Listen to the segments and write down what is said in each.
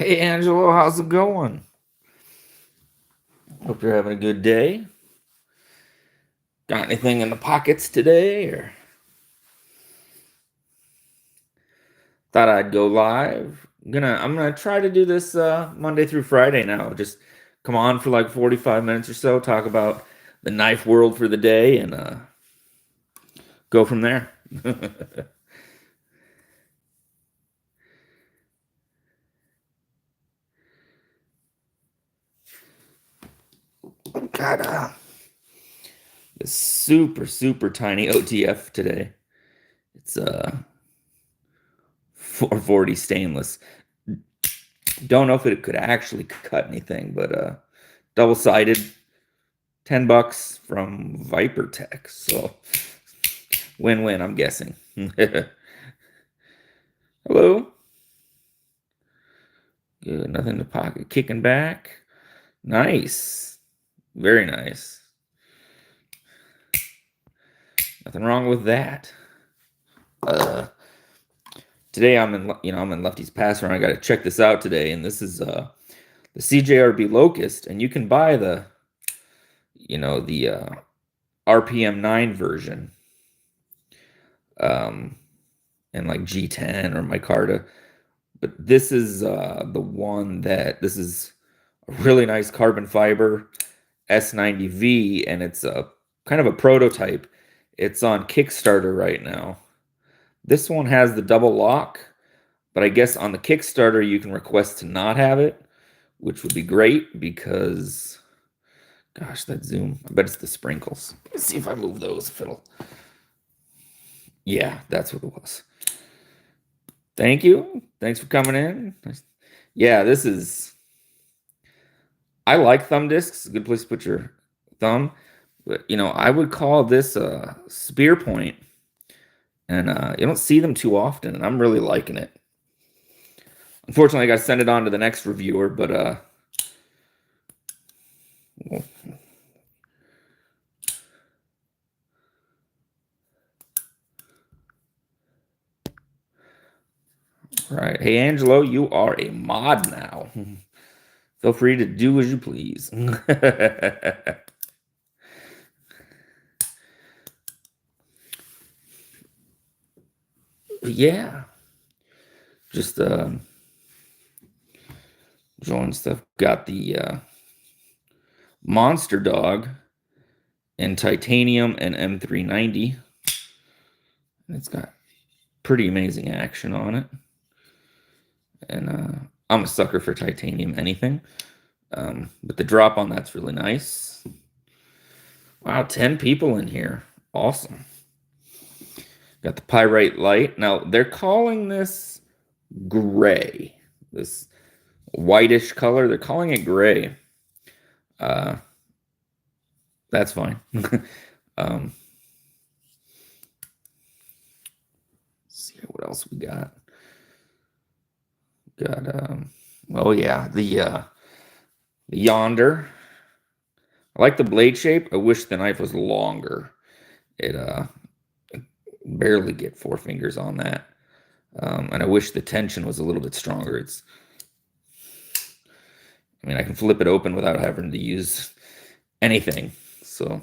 Hey Angelo, how's it going? Hope you're having a good day. Got anything in the pockets today, or thought I'd go live? I'm gonna try to do this Monday through Friday now. Just come on for like 45 minutes or so, talk about the knife world for the day, and go from there. Got this super tiny OTF today. It's 440 stainless. Don't know if it could actually cut anything, but double-sided, $10 from Viper Tech. So win-win, I'm guessing. Hello. Good, nothing in the pocket. Kicking back. Nice. Very nice. Nothing wrong with that. Today I'm in Lefty's Pass Run. I got to check this out today, and this is the CJRB Locust, and you can buy the RPM 9 version, and like G10 or micarta. But this is this is a really nice carbon fiber S90V, and it's a kind of a prototype. It's on Kickstarter right now. This one has the double lock, but I guess on the Kickstarter you can request to not have it, which would be great because, gosh, that zoom. I bet it's the sprinkles. Let's see if I move those, if it'll. Yeah, that's what it was. Thank you. Thanks for coming in. Yeah, this is. I like thumb discs. A good place to put your thumb. But, I would call this a spear point. And you don't see them too often, and I'm really liking it. Unfortunately, I got to send it on to the next reviewer, but well, right. Hey, Angelo, you are a mod now. Feel free to do as you please. Yeah. Just enjoying stuff. Got the Monster Dog in titanium and M390. It's got pretty amazing action on it. And I'm a sucker for titanium anything. But the drop on that's really nice. Wow, 10 people in here. Awesome. Got the pyrite light. Now, they're calling this gray. This whitish color. They're calling it gray. That's fine. Let's see what else we got. Oh yeah, the yonder. I like the blade shape. I wish the knife was longer. It barely get 4 fingers on that. And I wish the tension was a little bit stronger. I can flip it open without having to use anything. So,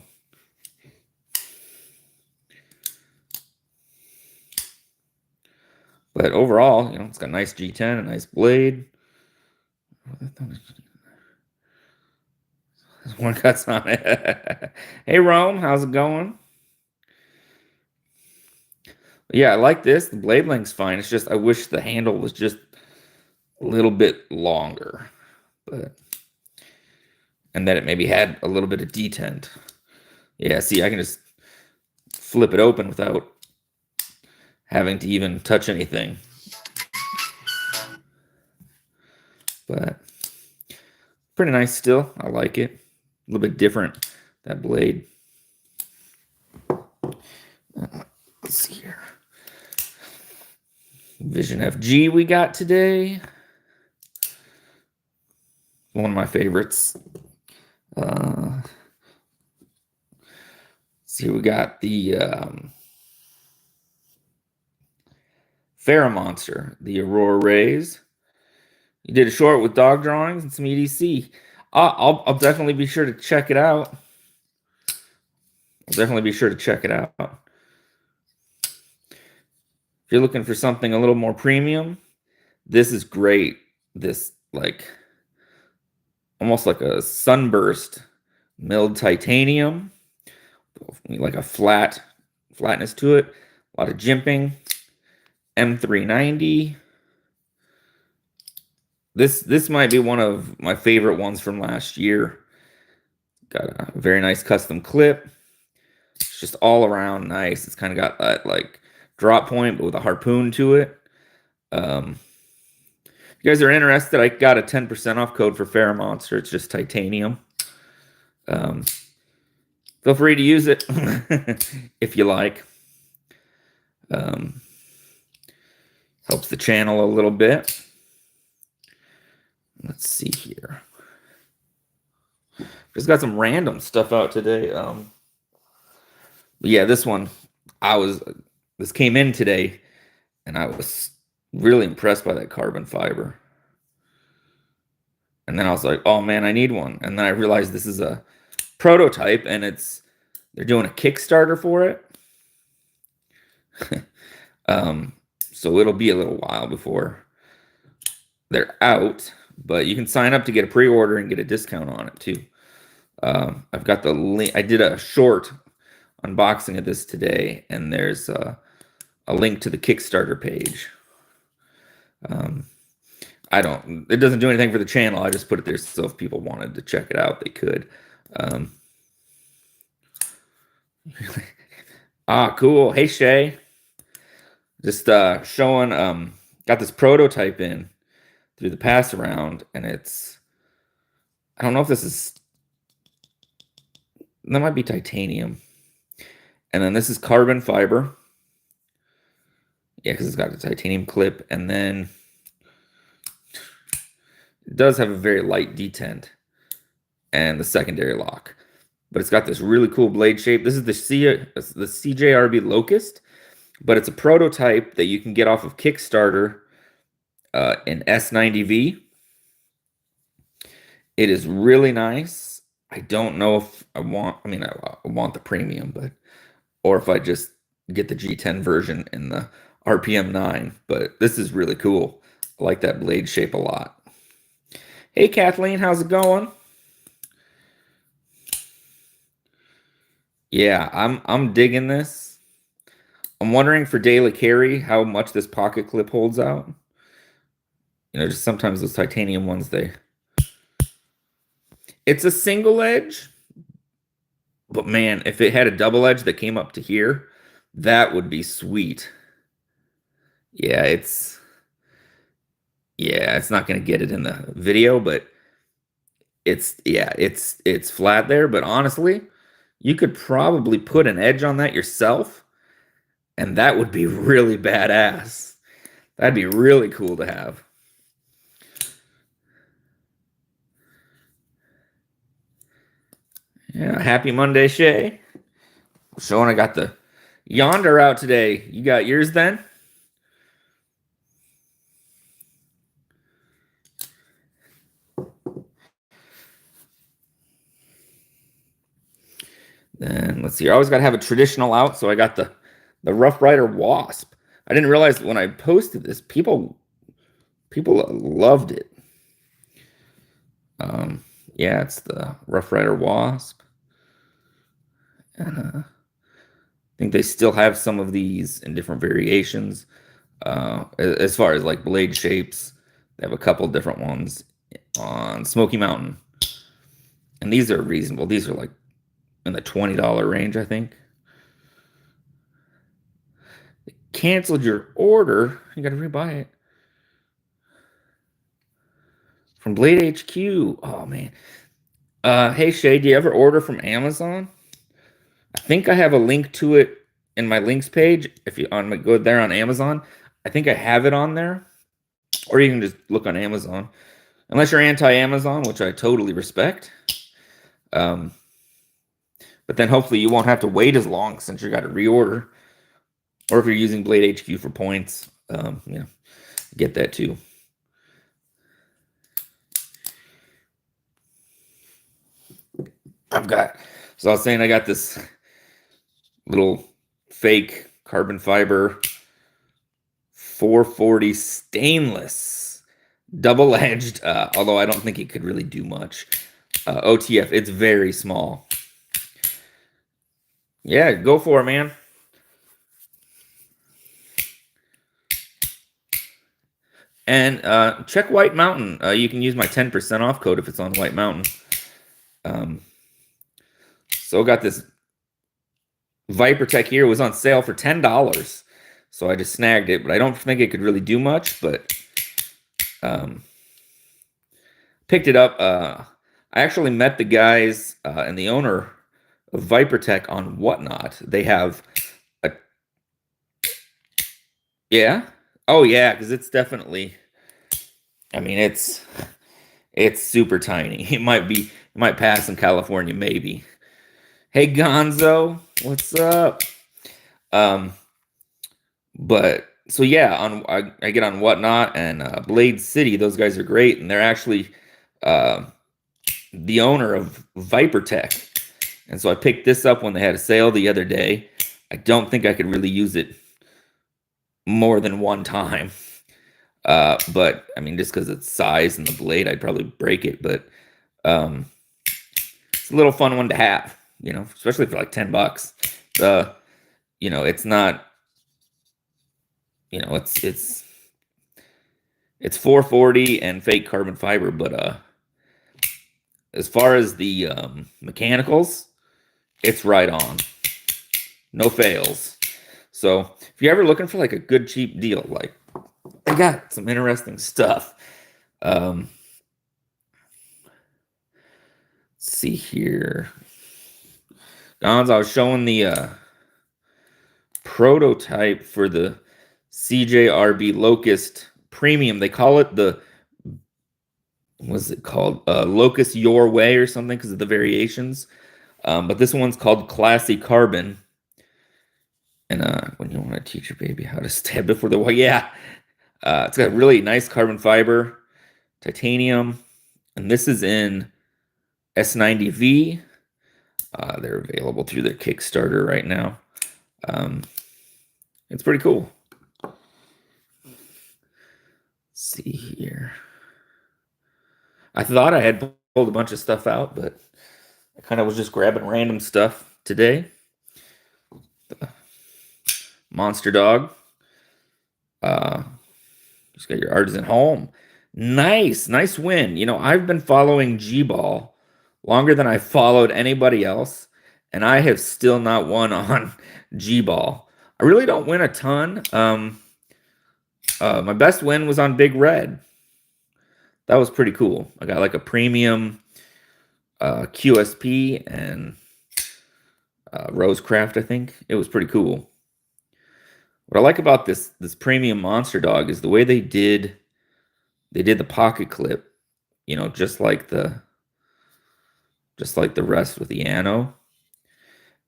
but overall, it's got a nice G10, a nice blade. One cuts on it. Hey, Rome, how's it going? Yeah, I like this. The blade length's fine. It's just I wish the handle was just a little bit longer, and that it maybe had a little bit of detent. Yeah, see, I can just flip it open without having to even touch anything. But pretty nice still. I like it. A little bit different, that blade. Let's see here. Vision FG we got today. One of my favorites. See, we got the Monster, the Aurora Rays. You did a short with dog drawings and some EDC. I'll definitely be sure to check it out. I'll definitely be sure to check it out. If you're looking for something a little more premium, this is great. This like almost like a sunburst milled titanium, like a flatness to it. A lot of jimping. M390. This might be one of my favorite ones from last year. Got a very nice custom clip. It's just all around nice. It's kind of got that like drop point, but with a harpoon to it. If you guys are interested, I got a 10% off code for Fair Monster. It's just titanium. Feel free to use it if you like. Helps the channel a little bit. Let's see here. Just got some random stuff out today. Yeah, this one, this came in today, and I was really impressed by that carbon fiber. And then I was like, oh man, I need one. And then I realized this is a prototype, and they're doing a Kickstarter for it. So it'll be a little while before they're out, but you can sign up to get a pre-order and get a discount on it too. I've got the link. I did a short unboxing of this today, and there's a link to the Kickstarter page. It doesn't do anything for the channel. I just put it there so if people wanted to check it out, they could. Cool. Hey, Shay. Just showing, got this prototype in through the pass around, and I don't know if that might be titanium. And then this is carbon fiber. Yeah, because it's got a titanium clip, and then it does have a very light detent and the secondary lock. But it's got this really cool blade shape. This is the CJRB Locust, but it's a prototype that you can get off of Kickstarter in S90V. It is really nice. I don't know if I want the premium, or if I just get the G10 version in the RPM 9, but this is really cool. I like that blade shape a lot. Hey Kathleen, how's it going? Yeah, I'm digging this. I'm wondering for daily carry how much this pocket clip holds out. Just sometimes those titanium ones, it's a single edge, but man, if it had a double edge that came up to here, that would be sweet. Yeah, it's not going to get it in the video, but it's flat there. But honestly, you could probably put an edge on that yourself, and that would be really badass. That'd be really cool to have. Yeah, happy Monday, Shay. Showing I got the Yonder out today. You got yours then? Then let's see. I always got to have a traditional out, so I got the Rough Rider Wasp. I didn't realize when I posted this, people loved it. Yeah, it's the Rough Rider Wasp. And, I think they still have some of these in different variations. As far as like blade shapes, they have a couple different ones on Smoky Mountain. And these are reasonable. These are like in the $20 range, I think. They canceled your order. You got to rebuy it. From Blade HQ. Oh, man. Hey, Shay, do you ever order from Amazon? I think I have a link to it in my links page. If you go there on Amazon, I think I have it on there. Or you can just look on Amazon. Unless you're anti-Amazon, which I totally respect. But then hopefully you won't have to wait as long since you got to reorder. Or if you're using Blade HQ for points, get that too. God. So I was saying I got this little fake carbon fiber 440 stainless double-edged, although I don't think it could really do much. OTF, it's very small. Yeah, go for it, man. And check White Mountain. You can use my 10% off code if it's on White Mountain. So I got this ViperTech here. It was on sale for $10. So I just snagged it, but I don't think it could really do much, but picked it up. I actually met the guys and the owner of ViperTech on Whatnot. They have a... Yeah? Oh, yeah, because it's definitely... I mean, it's super tiny. It might pass in California, maybe. Hey, Gonzo, what's up? But so yeah, I get on Whatnot and Blade City. Those guys are great, and they're actually the owner of ViperTech. And so I picked this up when they had a sale the other day. I don't think I could really use it more than one time. But I mean, just because it's size and the blade, I'd probably break it. But it's a little fun one to have, you know, especially for like $10. You know, it's not, you know, it's 440 and fake carbon fiber, but as far as the mechanicals, it's right on. No fails. So if you're ever looking for like a good cheap deal, like I got some interesting stuff. Let's see here. Gons, I was showing the prototype for the CJRB Locust Premium. They call it the, what's it called? Locust Your Way or something because of the variations. But this one's called Classy Carbon. And when you want to teach your baby how to stab before the wall, yeah. It's got really nice carbon fiber, titanium, and this is in S90V. They're available through their Kickstarter right now. It's pretty cool. Let's see here. I thought I had pulled a bunch of stuff out, but I kind of was just grabbing random stuff today. The Monster Dog. Just got your artisan home. Nice win. You know, I've been following G-Ball longer than I followed anybody else, and I have still not won on G-Ball. I really don't win a ton. My best win was on Big Red. That was pretty cool. I got like a premium QSP and Rosecraft, I think. It was pretty cool. What I like about this premium Monster Dog is the way they did the pocket clip, you know, just like the rest with the Ano.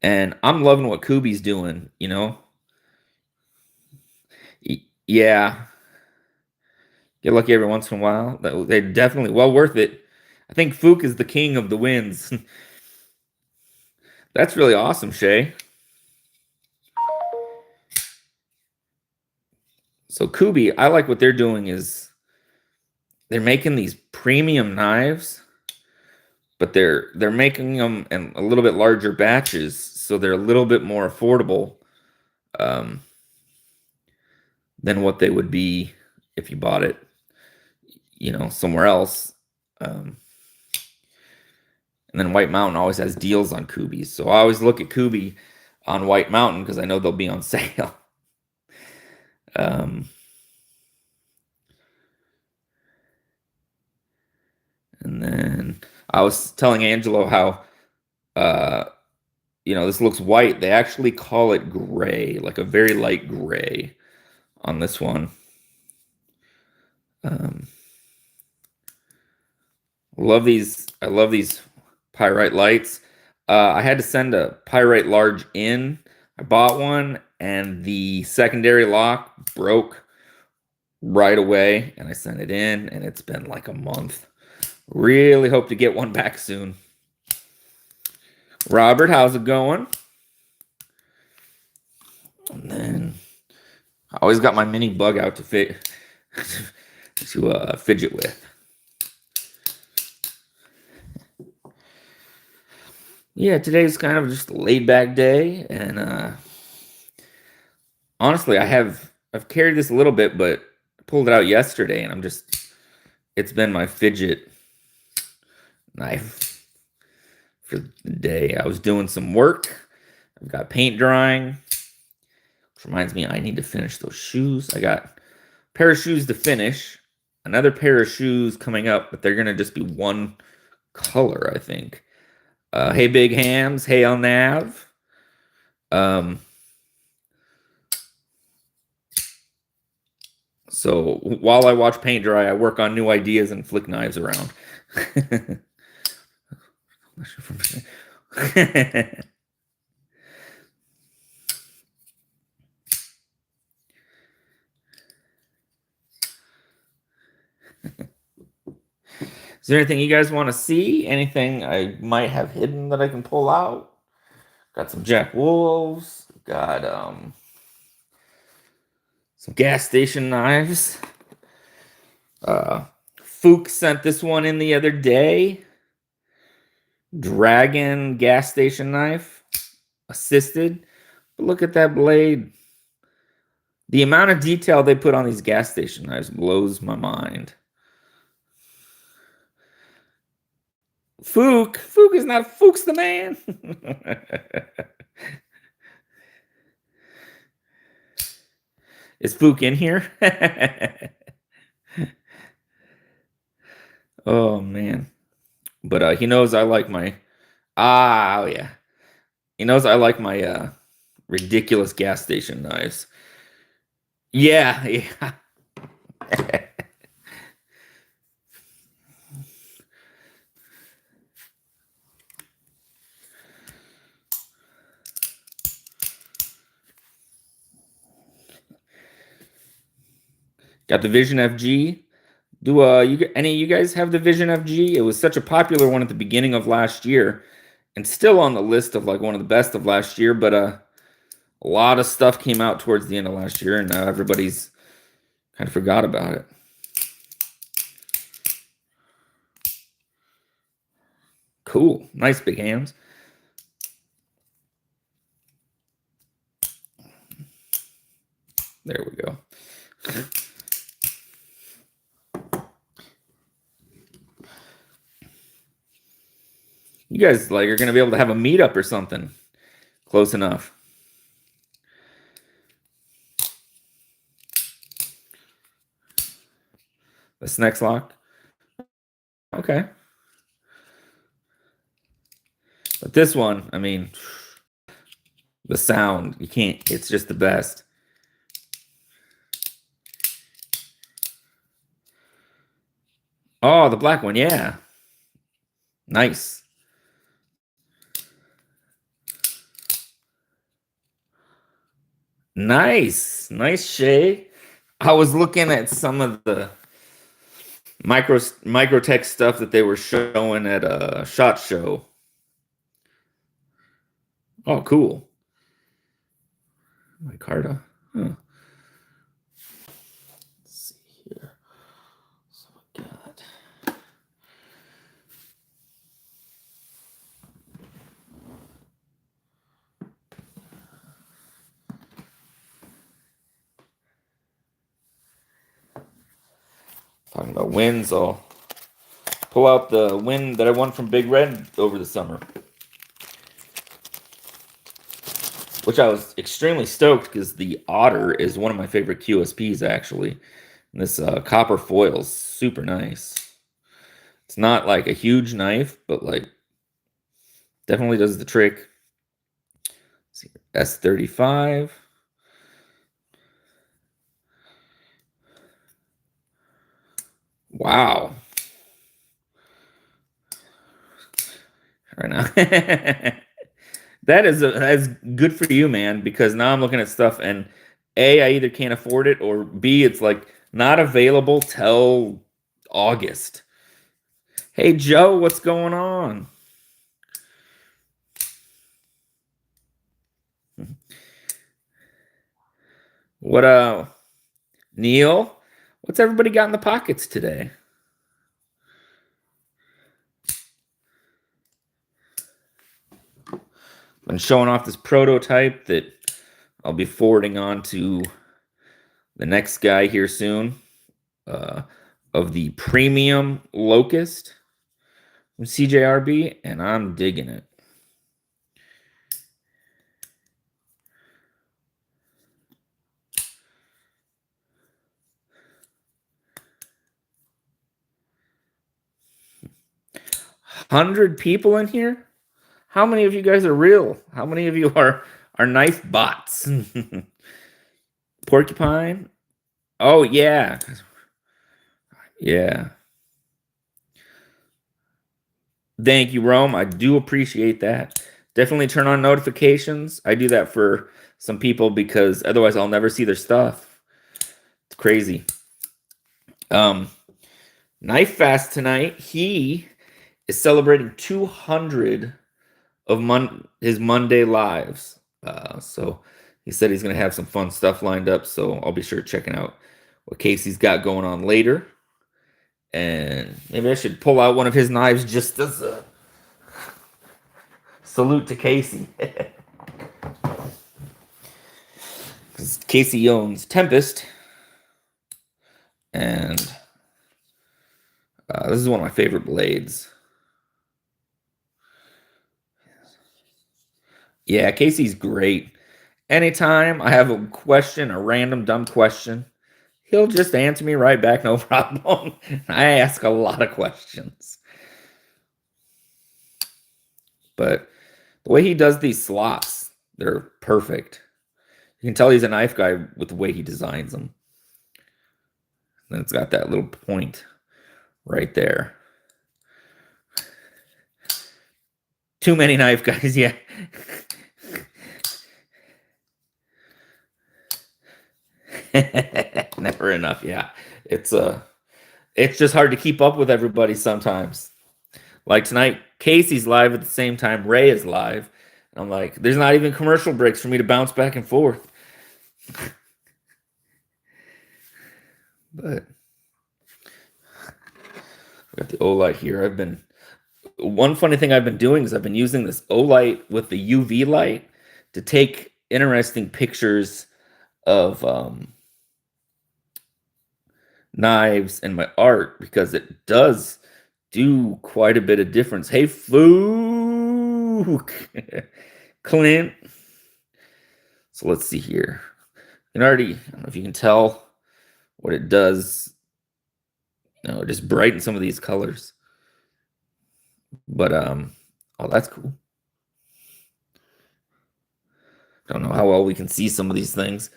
And I'm loving what Kubi's doing, you know. Yeah. Get lucky every once in a while. They're definitely well worth it. I think Fook is the king of the wins. That's really awesome, Shay. So Kubi, I like what they're doing is they're making these premium knives, but they're making them in a little bit larger batches, so they're a little bit more affordable than what they would be if you bought it, you know, somewhere else. And then White Mountain always has deals on Kubis, so I always look at Kubi on White Mountain because I know they'll be on sale. And then I was telling Angelo how, you know, this looks white. They actually call it gray, like a very light gray on this one. Love these. I love these pyrite lights. I had to send a pyrite large in. I bought one, and the secondary lock broke right away, and I sent it in, and it's been like a month. Really hope to get one back soon. Robert, how's it going? And then I always got my mini bug out to fidget with. Yeah, today's kind of just a laid back day, and honestly, I've carried this a little bit, but I pulled it out yesterday, and it's been my fidget knife for the day. I was doing some work. I've got paint drying, which reminds me I need to finish those shoes. I got a pair of shoes to finish, another pair of shoes coming up, but they're gonna just be one color, I think. Hey, Big Hams. Hey, on Nav. So while I watch paint dry, I work on new ideas and flick knives around. Is there anything you guys want to see? Anything I might have hidden that I can pull out? Got some Jack Wolves. Got some gas station knives. Fook sent this one in the other day. Dragon gas station knife. Assisted. But look at that blade. The amount of detail they put on these gas station knives blows my mind. Fook is not Fook's the man. Is Fook in here? Oh man. But he knows I like my oh yeah. He knows I like my ridiculous gas station knives. Yeah, yeah. Got the Vision FG. Do any of you guys have the Vision FG? It was such a popular one at the beginning of last year, and still on the list of like one of the best of last year. But a lot of stuff came out towards the end of last year, and now everybody's kind of forgot about it. Cool, nice big hands. There we go. You guys like are gonna be able to have a meetup or something. Close enough. The Snex lock. Okay. But this one, I mean, the sound, you can't, it's just the best. Oh, the black one, yeah. Nice. Nice. Nice, Shay. I was looking at some of the microtech stuff that they were showing at a SHOT Show. Oh, cool. Micarta. Huh. Let's see here. So I got talking about wins. I'll pull out the win that I won from Big Red over the summer, which I was extremely stoked because the Otter is one of my favorite QSPs, actually. And this copper foil is super nice. It's not like a huge knife, but like definitely does the trick. Let's see, S35. Wow. Right now. That's good for you, man, because now I'm looking at stuff and A, I either can't afford it, or B, it's like not available till August. Hey Joe, what's going on? What, Neil? What's everybody got in the pockets today? Been showing off this prototype that I'll be forwarding on to the next guy here soon, of the premium Locust from CJRB, and I'm digging it. $100 people in here? How many of you guys are real? How many of you are knife bots? Porcupine? Oh, yeah. Yeah. Thank you, Rome. I do appreciate that. Definitely turn on notifications. I do that for some people because otherwise I'll never see their stuff. It's crazy. Knife Fast tonight. He is celebrating 200 of his Monday lives. So he said he's going to have some fun stuff lined up. So I'll be sure checking out what Casey's got going on later. And maybe I should pull out one of his knives just as a salute to Casey. Because Casey owns Tempest. And this is one of my favorite blades. Yeah, Casey's great. Anytime I have a question, a random dumb question, he'll just answer me right back, no problem. I ask a lot of questions. But the way he does these slots, they're perfect. You can tell he's a knife guy with the way he designs them. And it's got that little point right there. Too many knife guys, yeah. Never enough, yeah. It's just hard to keep up with everybody sometimes. Like tonight, Casey's live at the same time Ray is live. And I'm like, there's not even commercial breaks for me to bounce back and forth. But I got the Olight here. One funny thing I've been doing is I've been using this Olight with the UV light to take interesting pictures of knives and my art, because it does do quite a bit of difference. Hey, Fluke! Clint. So let's see here. You can already, I don't know if you can tell what it does. No, it just brightens some of these colors. But, oh, that's cool. Don't know how well we can see some of these things.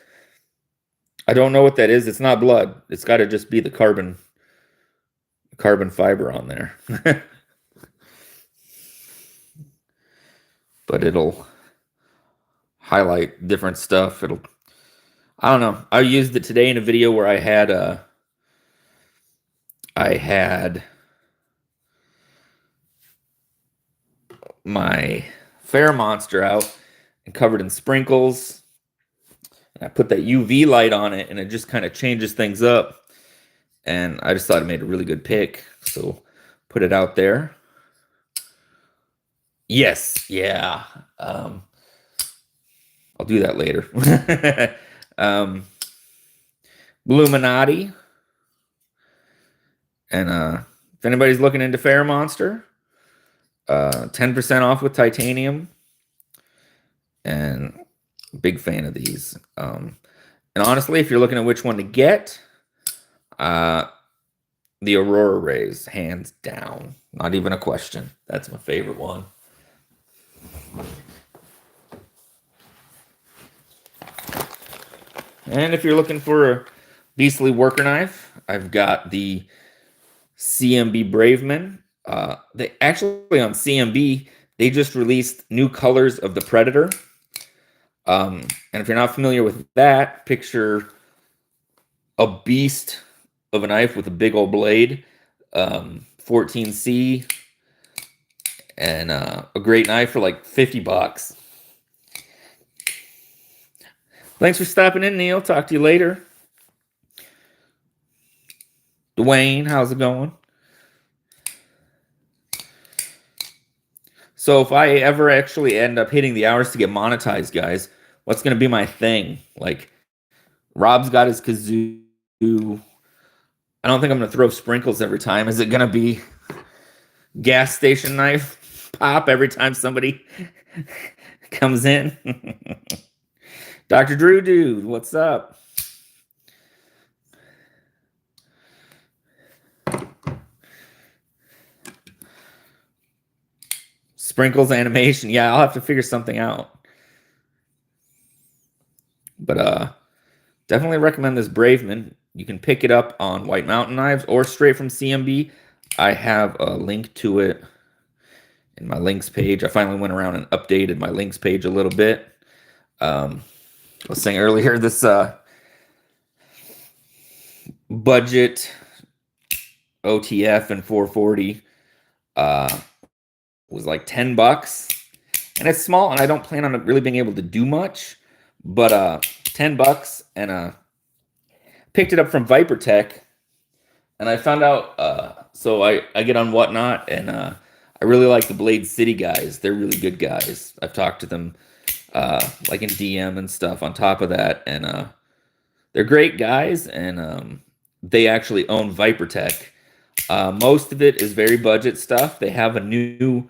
I don't know what that is. It's not blood. It's got to just be the carbon fiber on there. But it'll highlight different stuff. I don't know. I used it today in a video where I had my Fair Monster out and covered in sprinkles. And I put that UV light on it, and it just kind of changes things up. And I just thought it made a really good pick. So put it out there. Yes, yeah. I'll do that later. Illuminati. And if anybody's looking into Fair Monster, 10% off with titanium. And big fan of these. And honestly, if you're looking at which one to get, the Aurora Rays, hands down. Not even a question. That's my favorite one. And if you're looking for a beastly worker knife, I've got the CMB Braveman. They actually, on CMB, they just released new colors of the Predator. And if you're not familiar with that, picture a beast of a knife with a big old blade, 14C, and a great knife for like $50. Thanks for stopping in, Neil. Talk to you later. Dwayne, how's it going? So if I ever actually end up hitting the hours to get monetized, guys, what's going to be my thing? Like, Rob's got his kazoo. I don't think I'm going to throw sprinkles every time. Is it going to be gas station knife pop every time somebody comes in? Dr. Drew Dude, what's up? Sprinkles animation. Yeah, I'll have to figure something out. But definitely recommend this Braveman. You can pick it up on White Mountain Knives or straight from CMB. I have a link to it in my links page. I finally went around and updated my links page a little bit. I was saying earlier, this budget OTF and 440 was like $10. And it's small, and I don't plan on really being able to do much. But $10, and picked it up from Viper Tech, and I found out. So I get on Whatnot, and I really like the Blade City guys. They're really good guys. I've talked to them like in DM and stuff. On top of that, and they're great guys, and they actually own Viper Tech. Most of it is very budget stuff. They have a new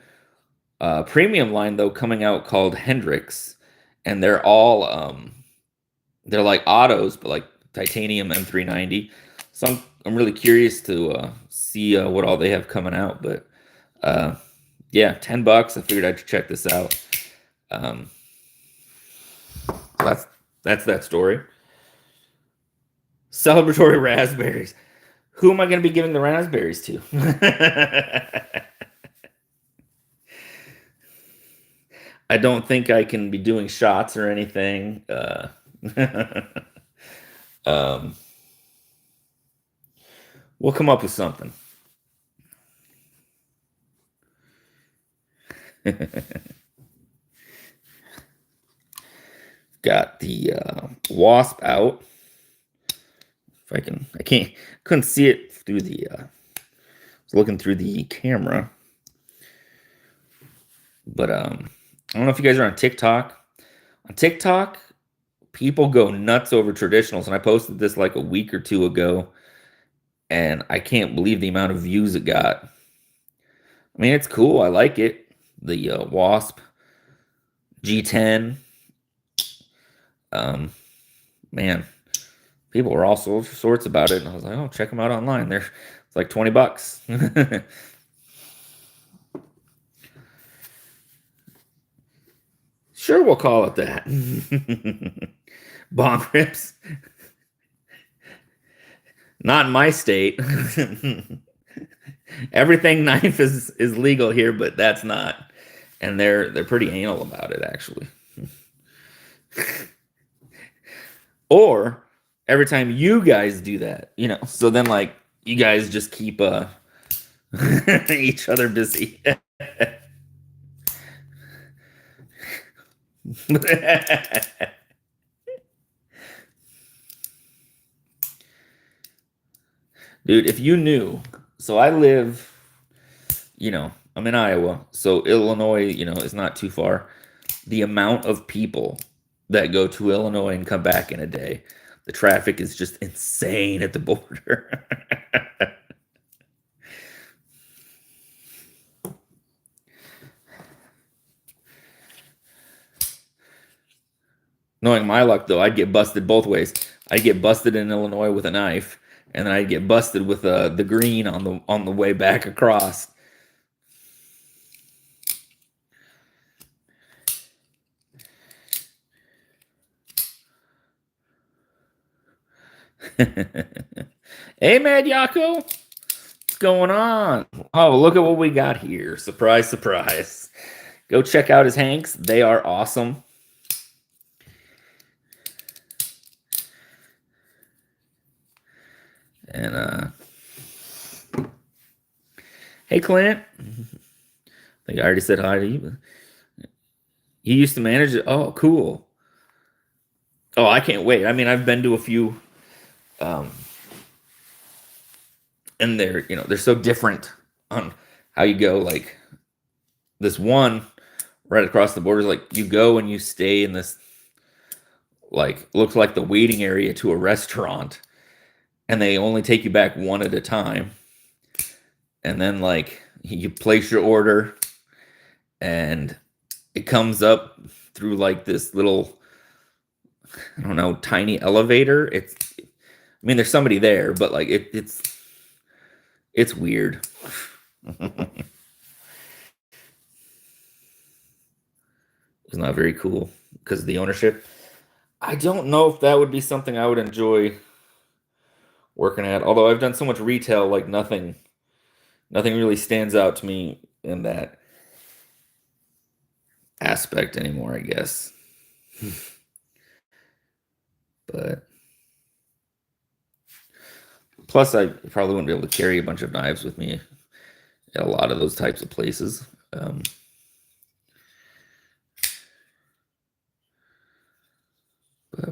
premium line though coming out called Hendrix, and they're all they're like autos, but like titanium M390. So I'm really curious to see what all they have coming out. But yeah, $10. I figured I'd check this out. That's that story. Celebratory raspberries. Who am I going to be giving the raspberries to? I don't think I can be doing shots or anything. We'll come up with something. Got the wasp out. If I can, couldn't see it through the, I was looking through the camera. But I don't know if you guys are on TikTok. On TikTok, people go nuts over traditionals, and I posted this like a week or two ago, and I can't believe the amount of views it got. I mean, it's cool. I like it. The Wasp G10. Man, people were all sorts about it, and I was like, oh, check them out online. It's like $20. Sure, we'll call it that. Bong rips. Not in my state. Everything knife is legal here, but that's not. And they're pretty anal about it, actually. Or every time you guys do that, so then like you guys just keep each other busy. Dude, if you knew, so I live, I'm in Iowa, so Illinois, is not too far. The amount of people that go to Illinois and come back in a day, the traffic is just insane at the border. Knowing my luck, though, I'd get busted both ways. I'd get busted in Illinois with a knife, and then I'd get busted with the green on the way back across. Hey, Mad Yako, what's going on? Oh, look at what we got here! Surprise, surprise! Go check out his Hanks; they are awesome. And hey, Clint. I think I already said hi to you. He used to manage it. Oh, cool. Oh, I can't wait. I mean, I've been to a few, and they're so different on how you go. Like this one right across the border is like you go and you stay in this, like, looks like the waiting area to a restaurant, and they only take you back one at a time. And then like you place your order and it comes up through like this little, I don't know, tiny elevator. I mean, there's somebody there, but like it's weird. It's not very cool because of the ownership. I don't know if that would be something I would enjoy working at. Although I've done so much retail, like nothing really stands out to me in that aspect anymore, I guess. But plus, I probably wouldn't be able to carry a bunch of knives with me at a lot of those types of places. But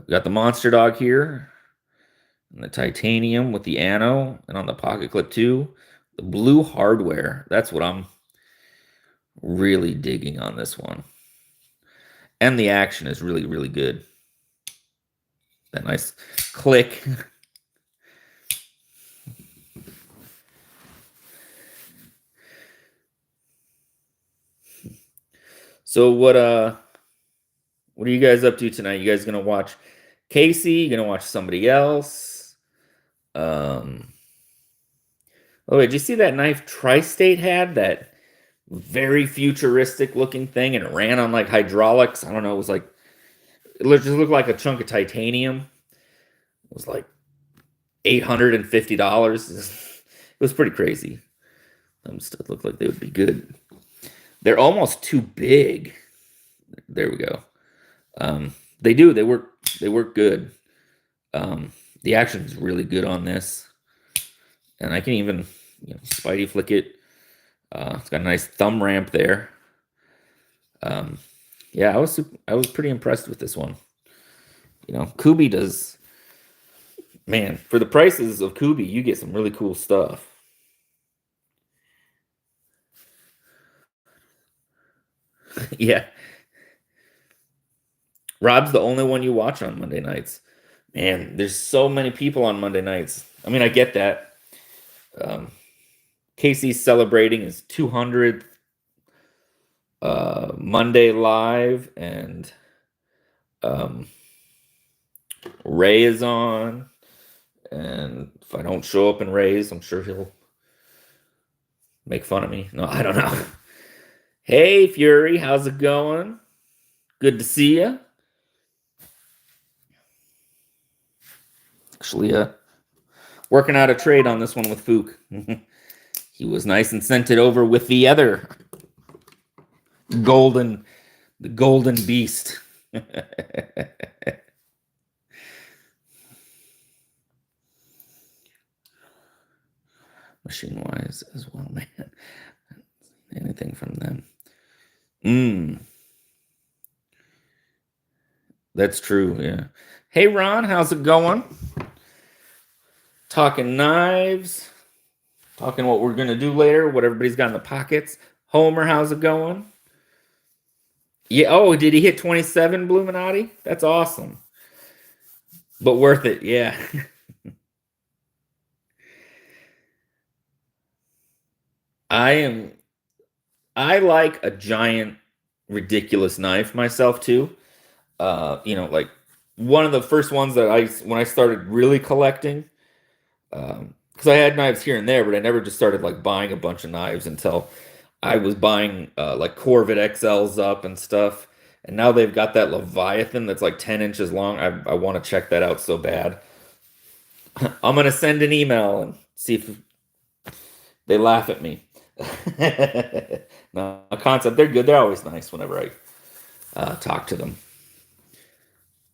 we got the Monster Dog here, and the titanium with the ano, and on the pocket clip too. The blue hardware. That's what I'm really digging on this one. And the action is really, really good. That nice click. So what are you guys up to tonight? You guys gonna watch Casey? You gonna watch somebody else? Oh wait, did you see that knife Tri-State had? That very futuristic looking thing, and it ran on like hydraulics. I don't know, it was like, it just looked like a chunk of titanium. It was like $850. It was pretty crazy. Them stuff looked like they would be good. They're almost too big. There we go. They work good. The action is really good on this, and I can even Spidey flick it. It's got a nice thumb ramp there. Yeah, I was pretty impressed with this one. Kubi does, man, for the prices of Kubi, you get some really cool stuff. Yeah. Rob's the only one you watch on Monday nights. Man, there's so many people on Monday nights. I mean, I get that. Casey's celebrating his 200th Monday live, and Ray is on. And if I don't show up in Ray's, I'm sure he'll make fun of me. No, I don't know. Hey, Fury, how's it going? Good to see you. Actually, working out a trade on this one with Fook. He was nice and sent it over with the other golden beast. Machine-wise as well, man. Anything from them. That's true, yeah. Hey, Ron, how's it going? Talking knives. Talking what we're going to do later, what everybody's got in the pockets. Homer, how's it going? Yeah, oh, did he hit 27, Bluminati? That's awesome. But worth it, yeah. I like a giant, ridiculous knife myself too. Like one of the first ones that when I started really collecting, because I had knives here and there, but I never just started like buying a bunch of knives until I was buying like Corvette XLs up and stuff. And now they've got that Leviathan that's like 10 inches long. I want to check that out so bad. I'm going to send an email and see if they laugh at me. No, Concept, they're good. They're always nice whenever I talk to them.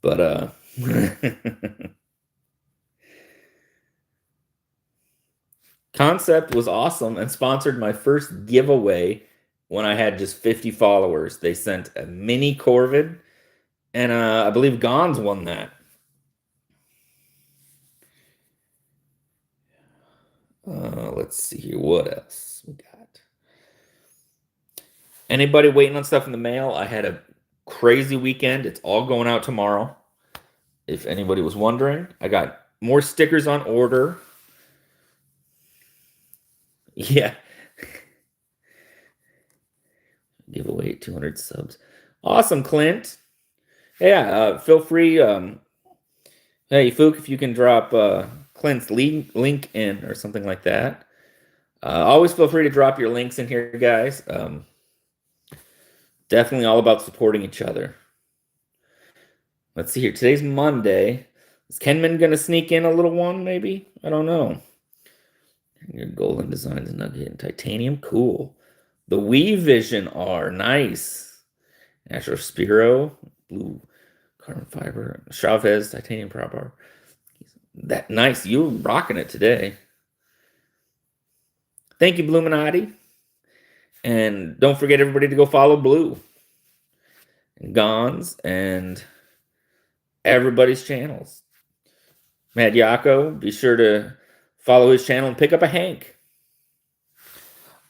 But Concept was awesome and sponsored my first giveaway when I had just 50 followers. They sent a mini Corvid, and I believe Gons won that. Let's see here. What else we got? Anybody waiting on stuff in the mail? I had a crazy weekend. It's all going out tomorrow. If anybody was wondering, I got more stickers on order. Yeah. Give away 200 subs. Awesome, Clint. Yeah, feel free. Hey, Fook, if you can drop Clint's link in or something like that. Always feel free to drop your links in here, guys. Definitely all about supporting each other. Let's see here. Today's Monday. Is Kenman going to sneak in a little one, maybe? I don't know. Your golden designs, nugget, and titanium. Cool. The Wii Vision R. Nice. Astro Spiro. Blue carbon fiber. Chavez, titanium prop bar. That nice. You're rocking it today. Thank you, Bluminati. And don't forget, everybody, to go follow Blue and Gons and everybody's channels. Mad Yako, be sure to follow his channel and pick up a Hank.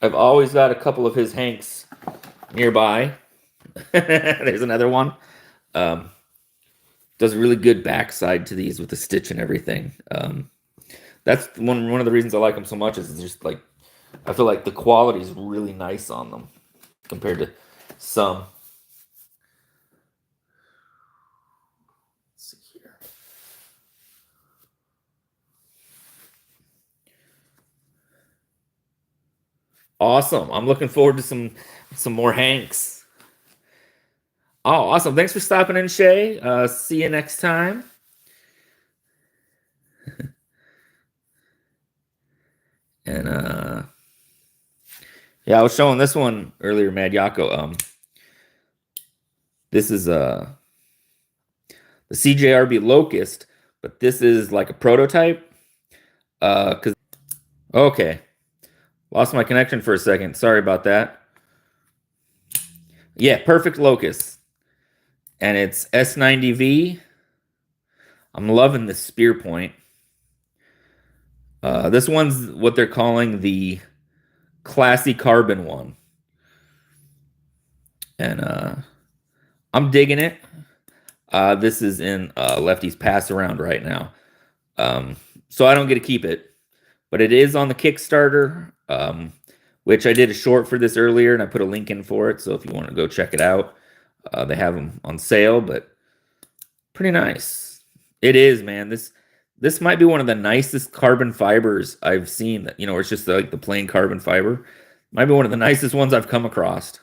I've always got a couple of his Hanks nearby. There's another one. Does a really good backside to these with the stitch and everything. That's one of the reasons I like them so much, is it's just like, I feel like the quality is really nice on them compared to some. Let's see here. Awesome. I'm looking forward to some more Hanks. Oh, awesome. Thanks for stopping in, Shay. See you next time. And yeah, I was showing this one earlier, Mad Yako. This is the CJRB Locust, but this is like a prototype. Okay, lost my connection for a second. Sorry about that. Yeah, perfect Locust, and it's S90V. I'm loving the spear point. This one's what they're calling the classy carbon one, and I'm digging it. This is in Lefty's pass around right now, so I don't get to keep it, but it is on the Kickstarter, which I did a short for this earlier, and I put a link in for it. So if you want to go check it out, they have them on sale, but pretty nice. It is, man. This might be one of the nicest carbon fibers I've seen. That, it's just like the plain carbon fiber. Might be one of the nicest ones I've come across.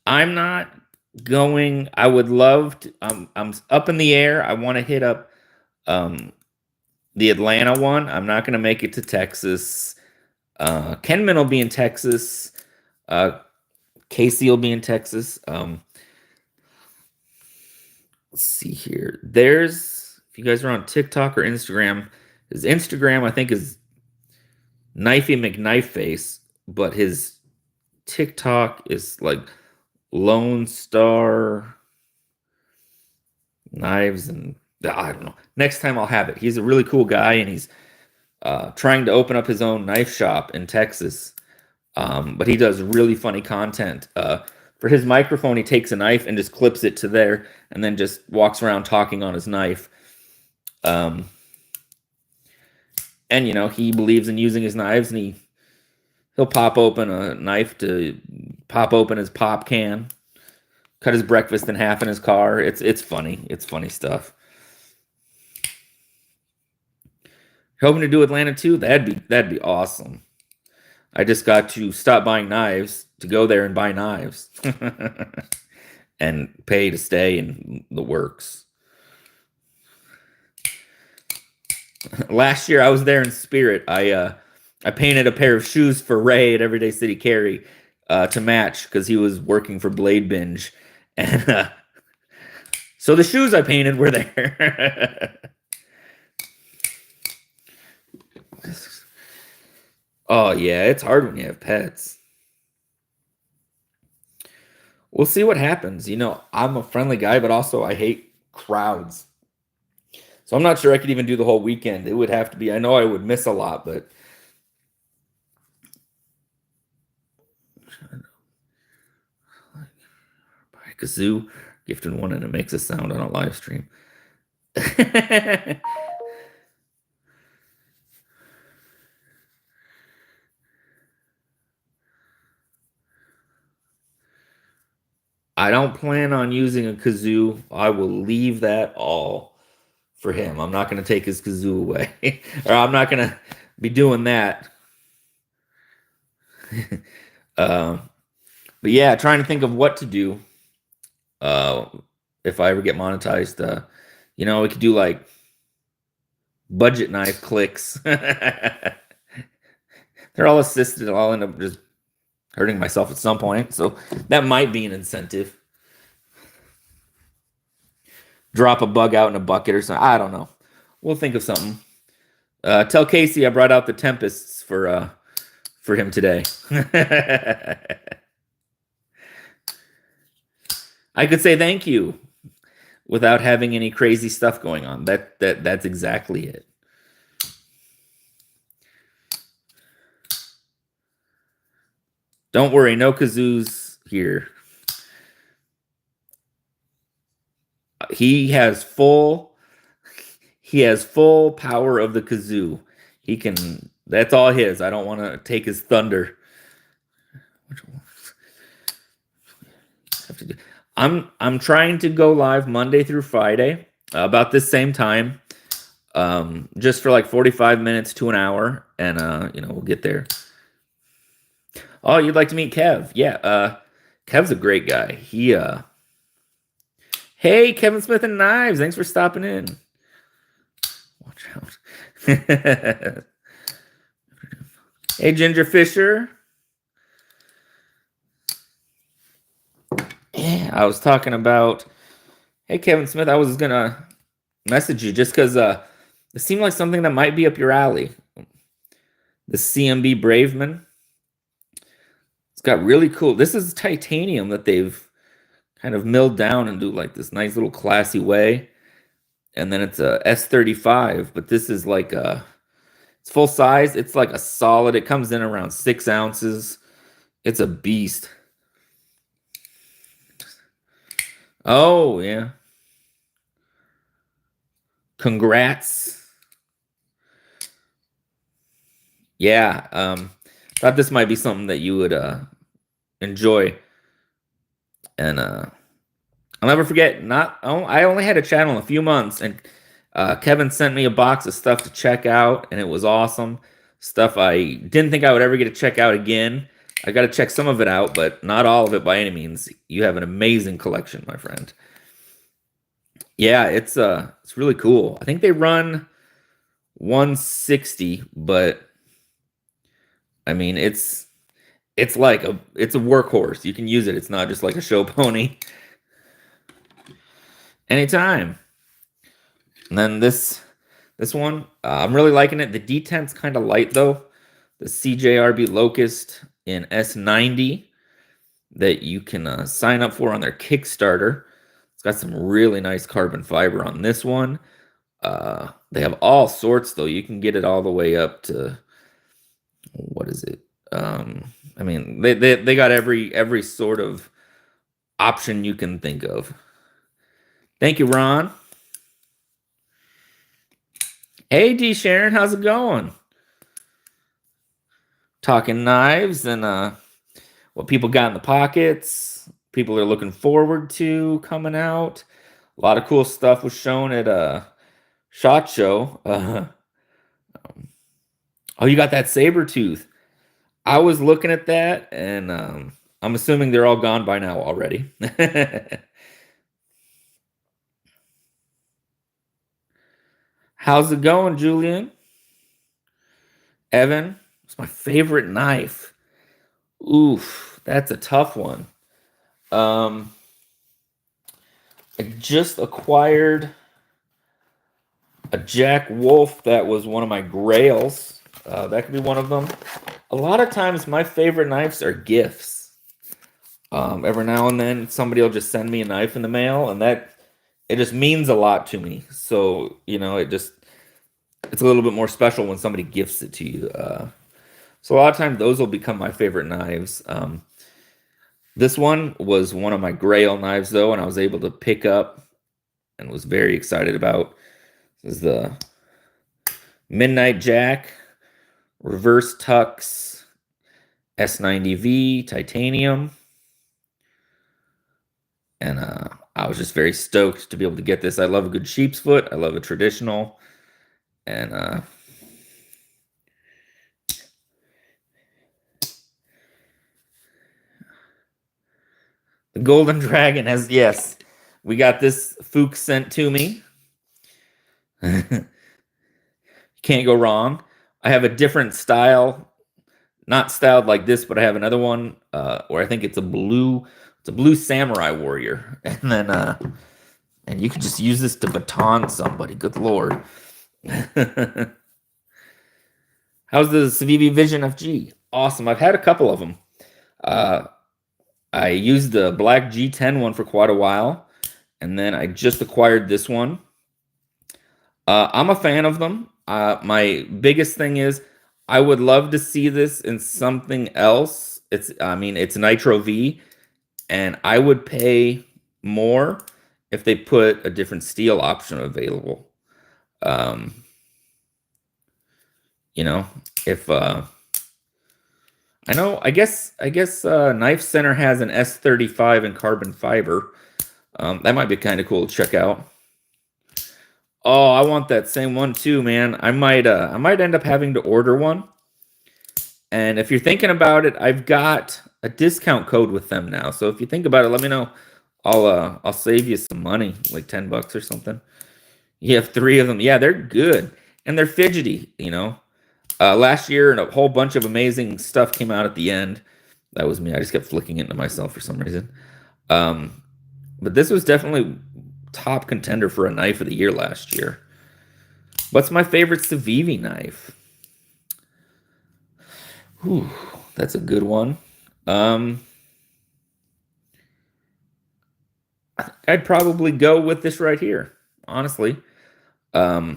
I'm not going. I would love to. I'm up in the air. I want to hit up the Atlanta one. I'm not going to make it to Texas. Kenman will be in Texas. Casey will be in Texas. Let's see here. If you guys are on TikTok or Instagram, his Instagram, I think, is Knifey McKnifeface, but his TikTok is like Lone Star Knives, and I don't know. Next time I'll have it. He's a really cool guy, and he's trying to open up his own knife shop in Texas. But he does really funny content. For his microphone, he takes a knife and just clips it to there, and then just walks around talking on his knife. And he believes in using his knives, and he'll pop open a knife to pop open his pop can, cut his breakfast in half in his car. It's funny. It's funny stuff. Hoping to do Atlanta too. That'd be awesome. I just got to stop buying knives to go there and buy knives and pay to stay in the works. Last year I was there in spirit. I painted a pair of shoes for Ray at Everyday City Carry to match, because he was working for Blade Binge, and so the shoes I painted were there. Oh, yeah, it's hard when you have pets. We'll see what happens. I'm a friendly guy, but also I hate crowds. So I'm not sure I could even do the whole weekend. It would have to be, I know I would miss a lot, but buy a kazoo, gifted one, and it makes a sound on a live stream. I don't plan on using a kazoo. I will leave that all for him. I'm not going to take his kazoo away. Or I'm not going to be doing that. But yeah, trying to think of what to do if I ever get monetized. You know, we could do like budget knife clicks. They're all assisted. I'll end up just hurting myself at some point. So that might be an incentive. Drop a bug out in a bucket or something. I don't know. We'll think of something. Tell Casey I brought out the Tempests for him today. I could say thank you without having any crazy stuff going on. That's exactly it. Don't worry, no kazoos here. He has full power of the kazoo. He can, that's all his. I don't want to take his thunder. I'm trying to go live Monday through Friday about this same time, just for like 45 minutes to an hour, and you know, we'll get there. Oh, you'd like to meet Kev? Yeah, Kev's a great guy. Hey, Kevin Smith and Knives, thanks for stopping in. Watch out. Hey, Ginger Fisher. Yeah, I was talking about, hey, Kevin Smith, I was going to message you just because it seemed like something that might be up your alley. The CMB Braveman. It's got really cool, this is titanium that they've kind of milled down and do like this nice little classy way. And then it's a S35, but this is like it's full size. It's like a solid, it comes in around 6 ounces. It's a beast. Oh, yeah. Congrats. Yeah, thought this might be something that you would enjoy. And I'll never forget, I only had a channel in a few months, and Kevin sent me a box of stuff to check out, and it was awesome. Stuff I didn't think I would ever get to check out again. I got to check some of it out, but not all of it by any means. You have an amazing collection, my friend. Yeah, it's really cool. I think they run 160, but I mean, it's like it's a workhorse. You can use it. It's not just like a show pony. Anytime. And then this one, I'm really liking it. The detent's kind of light though. The CJRB Locust in S90 that you can sign up for on their Kickstarter. It's got some really nice carbon fiber on this one. They have all sorts though. You can get it all the way up to, what is it? I mean, they got every sort of option you can think of. Thank you, Ron. Hey, D. Sharon, how's it going? Talking knives and what people got in the pockets. People are looking forward to coming out. A lot of cool stuff was shown at SHOT Show. Oh, you got that saber tooth. I was looking at that, and I'm assuming they're all gone by now already. How's it going, Julian? Evan, it's my favorite knife. Oof, that's a tough one. I just acquired a Jack Wolf that was one of my grails. That could be one of them. A lot of times my favorite knives are gifts. Every now and then somebody will just send me a knife in the mail, and that it just means a lot to me. So, you know, it's a little bit more special when somebody gifts it to you. So a lot of times those will become my favorite knives. This one was one of my Grail knives though, and I was able to pick up and was very excited about. This is the Midnight Jack Reverse Tux S90V titanium. And I was just very stoked to be able to get this. I love a good sheep's foot. I love a traditional. And the Golden Dragon has, yes, we got this Fuchs sent to me. Can't go wrong. I have a different style, not styled like this, but I have another one where I think it's a blue samurai warrior. And then and you can just use this to baton somebody. Good Lord. How's the Civivi Vision FG? Awesome. I've had a couple of them. I used the black G10 one for quite a while, and then I just acquired this one. I'm a fan of them. My biggest thing is I would love to see this in something else. It's Nitro V, and I would pay more if they put a different steel option available. You know, if I guess Knife Center has an S35 in carbon fiber. That might be kind of cool to check out. Oh, I want that same one too, man. I might end up having to order one. And if you're thinking about it, I've got a discount code with them now. So if you think about it, let me know. I'll save you some money, like $10 or something. You have 3 of them. Yeah, they're good. And they're fidgety, you know. Last year, and a whole bunch of amazing stuff came out at the end. That was me. I just kept flicking it into myself for some reason. But this was definitely top contender for a knife of the year last year. What's my favorite Civivi knife? Whew, that's a good one. I'd probably go with this right here, honestly. I'll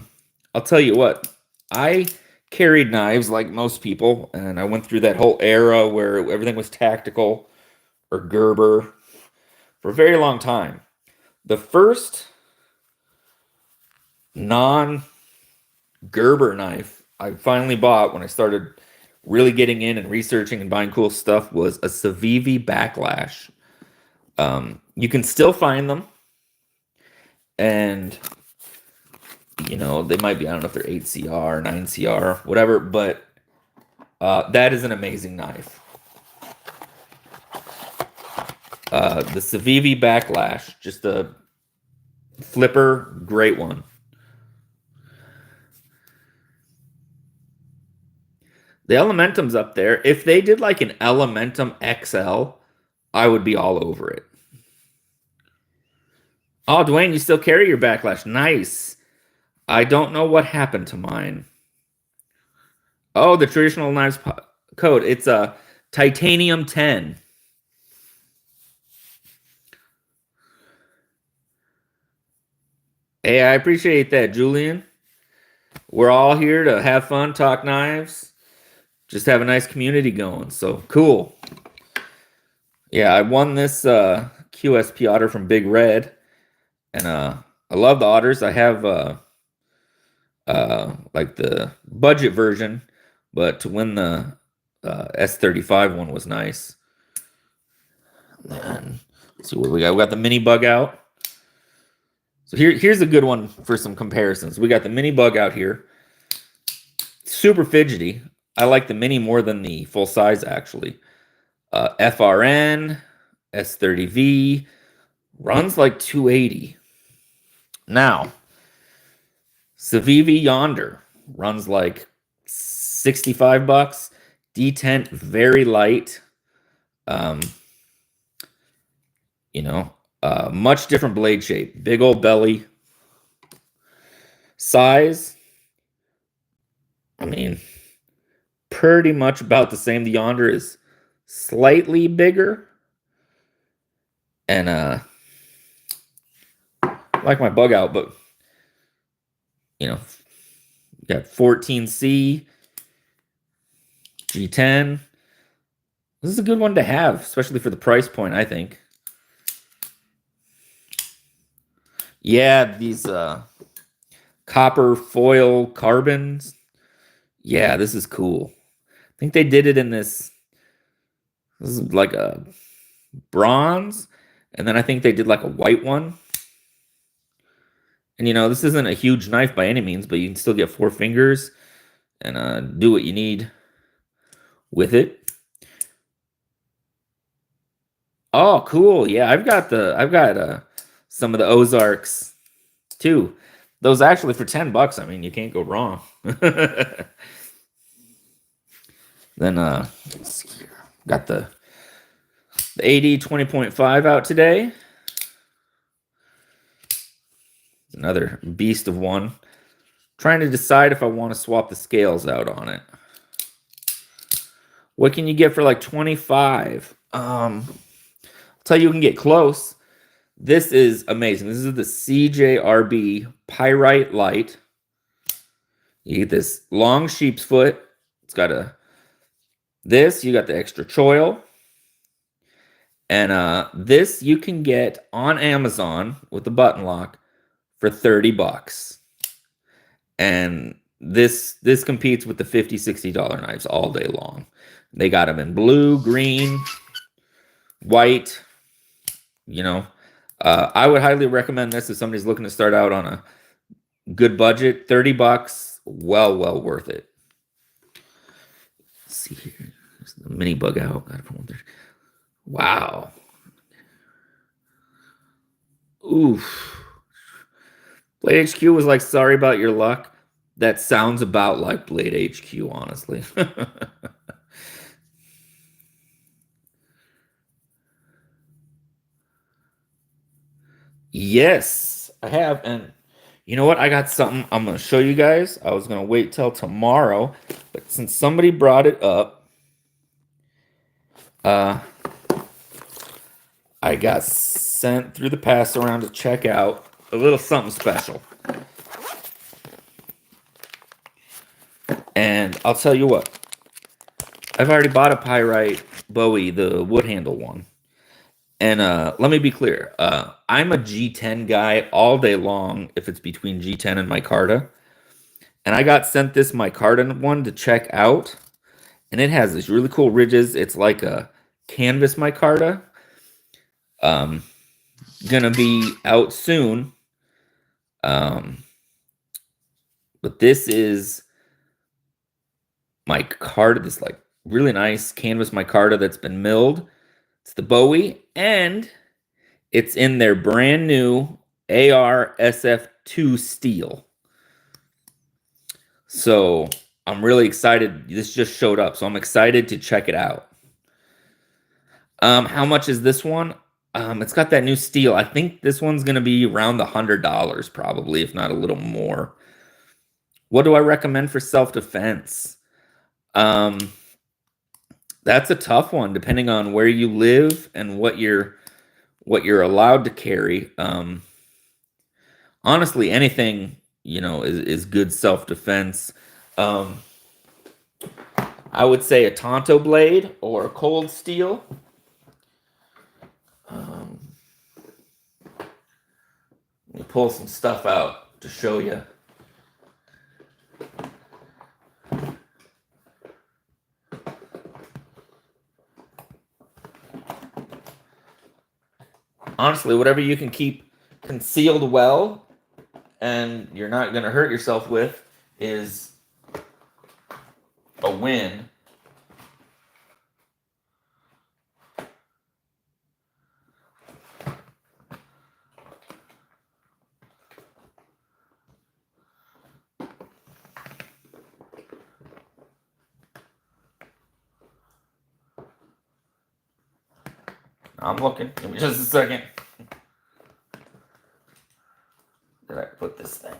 tell you what. I carried knives like most people, and I went through that whole era where everything was tactical or Gerber for a very long time. The first non-Gerber knife I finally bought when I started really getting in and researching and buying cool stuff was a Civivi Backlash. You can still find them, and you know, they might be, I don't know if they're 8CR, 9CR, whatever, but that is an amazing knife. The Civivi Backlash, just a flipper, great one. The Elementum's up there. If they did like an Elementum XL, I would be all over it. Oh, Dwayne, you still carry your Backlash. Nice. I don't know what happened to mine. Oh, the traditional knives code. It's a Titanium 10. Hey, I appreciate that, Julian. We're all here to have fun, talk knives, just have a nice community going. So cool. Yeah, I won this QSP otter from Big Red, and I love the otters. I have like the budget version, but to win the S35 one was nice. And let's see what we got. We got the mini bug out. So here's a good one for some comparisons. We got the mini bug out here. Super fidgety. I like the mini more than the full size, actually. FRN, S30V, runs like 280. Now, Civivi Yonder runs like $65. D10, very light. You know, much different blade shape. Big old belly. Size, I mean, pretty much about the same. The Yonder is slightly bigger. And like my bug out, but you know, you got 14C, G10. This is a good one to have, especially for the price point, I think. Yeah, these copper foil carbons. Yeah, this is cool. I think they did it in this. This is like a bronze, and then I think they did like a white one. And this isn't a huge knife by any means, but you can still get 4 fingers and do what you need with it. Oh, cool. Yeah, I've got some of the Ozarks too. Those actually for $10. I mean, you can't go wrong. Then let's see here. Got the AD 20.5 out today. Another beast of one. Trying to decide if I want to swap the scales out on it. What can you get for like 25? I'll tell you, can get close. This is amazing. This is the CJRB Pyrite Light. You get this long sheep's foot. It's got you got the extra choil. And this you can get on Amazon with the button lock for $30. And this competes with the $50, $60 knives all day long. They got them in blue, green, white. I would highly recommend this if somebody's looking to start out on a good budget. $30, well worth it. Let's see here. There's the mini bug out. Wow. Oof. Blade HQ was like, sorry about your luck. That sounds about like Blade HQ, honestly. Yes, I have. And you know what? I got something I'm going to show you guys. I was going to wait till tomorrow, but since somebody brought it up, I got sent through the pass around to check out a little something special. And I'll tell you what, I've already bought a Pyrite Bowie, the wood handle one. And let me be clear, I'm a G10 guy all day long if it's between G10 and micarta. And I got sent this micarta one to check out. And it has these really cool ridges. It's like a canvas micarta. Gonna be out soon. But this is micarta, this like really nice canvas micarta that's been milled. It's the Bowie, and it's in their brand new AR SF2 steel. So I'm really excited. This just showed up, so I'm excited to check it out. How much is this one? It's got that new steel. I think this one's going to be around the $100 probably, if not a little more. What do I recommend for self-defense? That's a tough one, depending on where you live and what you're allowed to carry. Honestly, anything is good self-defense. I would say a Tonto blade or a cold steel. Let me pull some stuff out to show you. Honestly, whatever you can keep concealed well and you're not going to hurt yourself with is a win. I'm looking. Give me just a second. Did I put this thing?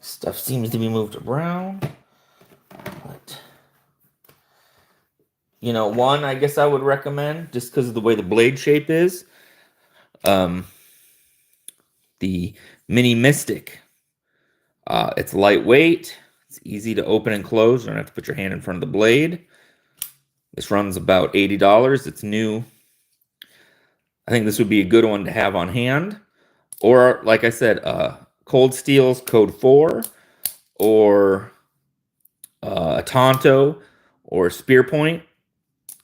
Stuff seems to be moved around. But, you know, one I guess I would recommend, just because of the way the blade shape is, the Mini Mystic. It's lightweight. It's easy to open and close. You don't have to put your hand in front of the blade. This runs about $80. It's new. I think this would be a good one to have on hand. Or, like I said, Cold Steel's Code 4, or a Tonto, or Spear Point.